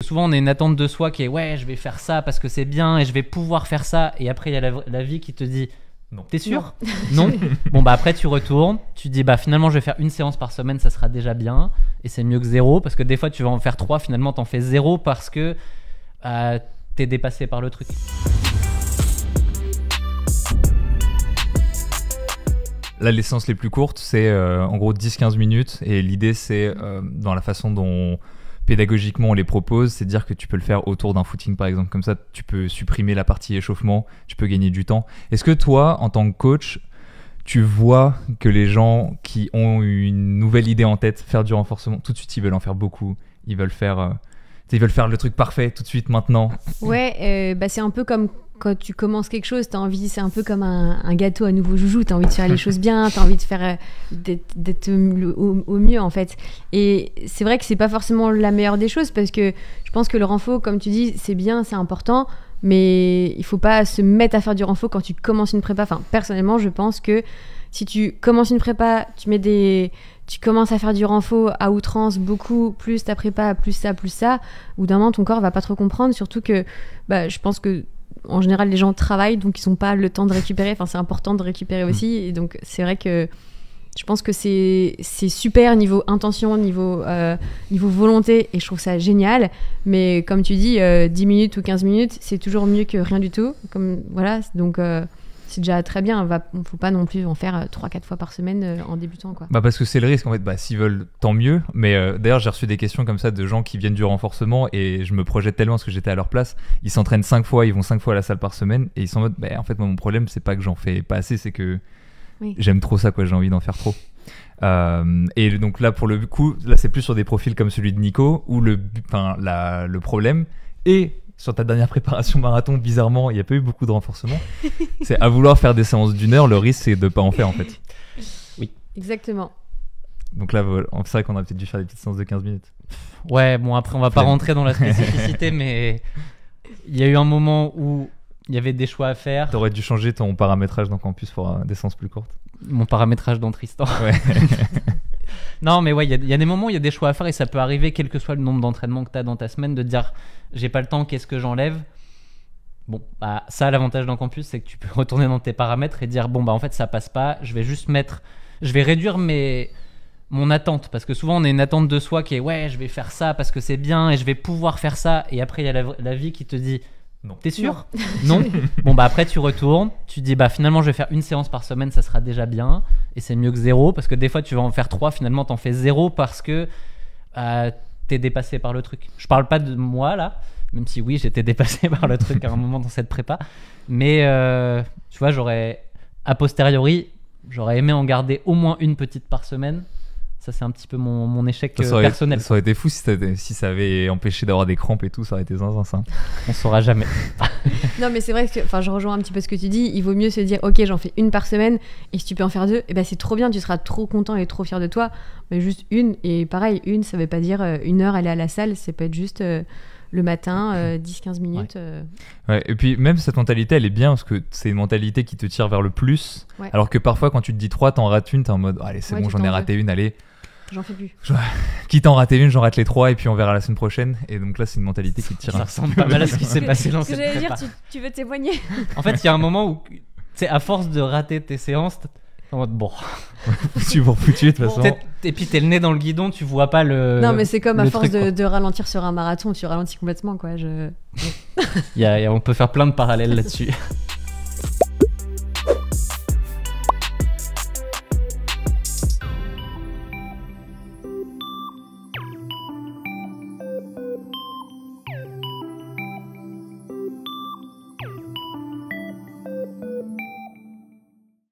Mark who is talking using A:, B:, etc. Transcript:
A: Souvent, on a une attente de soi qui est ouais, je vais faire ça parce que c'est bien et je vais pouvoir faire ça. Et après, il y a la vie qui te dit non. T'es sûr? Non. Bon, bah après, tu retournes. Tu dis bah finalement, je vais faire une séance par semaine, ça sera déjà bien. Et c'est mieux que 0 parce que des fois, tu vas en faire 3. Finalement, t'en fais 0 parce que t'es dépassé par le truc.
B: Là, les séances les plus courtes, c'est en gros 10-15 minutes. Et l'idée, c'est dans la façon dont pédagogiquement on les propose, c'est de dire que tu peux le faire autour d'un footing par exemple. Comme ça, tu peux supprimer la partie échauffement, tu peux gagner du temps. Est-ce que toi, en tant que coach, tu vois que les gens qui ont une nouvelle idée en tête, faire du renforcement, tout de suite, ils veulent en faire beaucoup. Ils veulent faire le truc parfait tout de suite, maintenant.
C: Ouais, c'est un peu comme quand tu commences quelque chose, t'as envie, c'est un peu comme un gâteau à nouveau joujou, t'as envie de faire les choses bien, t'as envie de faire d'être au mieux en fait. Et c'est vrai que c'est pas forcément la meilleure des choses parce que je pense que le renfo, comme tu dis, c'est bien, c'est important, mais il faut pas se mettre à faire du renfo quand tu commences une prépa. Enfin, personnellement, je pense que si tu commences une prépa, tu commences à faire du renfo à outrance, beaucoup, plus ta prépa, plus ça, au bout d'un moment, ton corps va pas trop comprendre, surtout que je pense que en général, les gens travaillent, donc ils n'ont pas le temps de récupérer. Enfin, c'est important de récupérer aussi. Et donc, c'est vrai que je pense que c'est super niveau intention, niveau volonté. Et je trouve ça génial. Mais comme tu dis, 10 minutes ou 15 minutes, c'est toujours mieux que rien du tout. Voilà, donc c'est déjà très bien. Il ne faut pas non plus en faire 3-4 fois par semaine en débutant, quoi.
B: Parce que c'est le risque, en fait. S'ils veulent, tant mieux. Mais d'ailleurs, j'ai reçu des questions comme ça de gens qui viennent du renforcement et je me projette tellement parce que j'étais à leur place. Ils s'entraînent 5 fois, ils vont 5 fois à la salle par semaine et ils sont en mode, en fait, moi, mon problème, c'est pas que j'en fais pas assez, c'est que j'aime trop ça, quoi. J'ai envie d'en faire trop. Et donc là, pour le coup, là, c'est plus sur des profils comme celui de Nico où le problème est... Sur ta dernière préparation marathon, bizarrement, il n'y a pas eu beaucoup de renforcement. C'est à vouloir faire des séances d'1 heure, le risque, c'est de ne pas en faire, en fait.
A: Oui.
C: Exactement.
B: Donc là, c'est vrai qu'on a peut-être dû faire des petites séances de 15 minutes.
A: Ouais, bon, après, on va pas rentrer dans la spécificité, mais il y a eu un moment où il y avait des choix à faire.
B: T'aurais dû changer ton paramétrage dans Campus pour des séances plus courtes.
A: Mon paramétrage dans Tristan.
B: Ouais.
A: Non, mais ouais, il y a des moments où il y a des choix à faire et ça peut arriver, quel que soit le nombre d'entraînements que tu as dans ta semaine, de te dire j'ai pas le temps, qu'est-ce que j'enlève? Bon, ça, l'avantage d'un Campus, c'est que tu peux retourner dans tes paramètres et dire bon, en fait, ça passe pas, je vais réduire mon attente, parce que souvent on a une attente de soi qui est ouais, je vais faire ça parce que c'est bien et je vais pouvoir faire ça, et après il y a la vie qui te dit non. T'es sûr? Non. Bon, après tu retournes, tu dis finalement je vais faire une séance par semaine, ça sera déjà bien et c'est mieux que 0 parce que des fois tu vas en faire 3, finalement t'en fais 0 parce que t'es dépassé par le truc. Je parle pas de moi là, même si oui, j'étais dépassé par le truc à un moment dans cette prépa, mais tu vois, a posteriori, j'aurais aimé en garder au moins une petite par semaine. Ça, c'est un petit peu mon échec personnel.
B: Ça aurait été fou si ça avait empêché d'avoir des crampes et tout, ça aurait été zinzin, ça.
A: On saura jamais.
C: Non, mais c'est vrai que je rejoins un petit peu ce que tu dis. Il vaut mieux se dire, ok, j'en fais une par semaine, et si tu peux en faire 2, c'est trop bien, tu seras trop content et trop fier de toi. Mais juste une, et pareil, ça veut pas dire 1 heure aller à la salle, ça peut être juste le matin, 10-15 minutes.
B: Ouais, et puis même cette mentalité, elle est bien parce que c'est une mentalité qui te tire vers le plus. Ouais. Alors que parfois, quand tu te dis 3, t'en rates une, t'es en mode, allez, c'est bon, j'en ai raté une, allez.
C: J'en fais plus.
B: Quitte à en rater une, j'en rate les 3 et puis on verra la semaine prochaine. Et donc là, c'est une mentalité qui te tire.
A: Ça ressemble pas mal à ce qui s'est passé dans cette prépa.
C: J'allais dire, tu veux témoigner?
A: En fait, il y a un moment où, tu sais, à force de rater tes séances, en mode bon.
B: foutu pour foutu, de toute façon.
A: Et puis t'es le nez dans le guidon, tu vois pas le.
C: Non, mais c'est comme à force de ralentir sur un marathon, tu ralentis complètement, quoi.
A: On peut faire plein de parallèles là-dessus.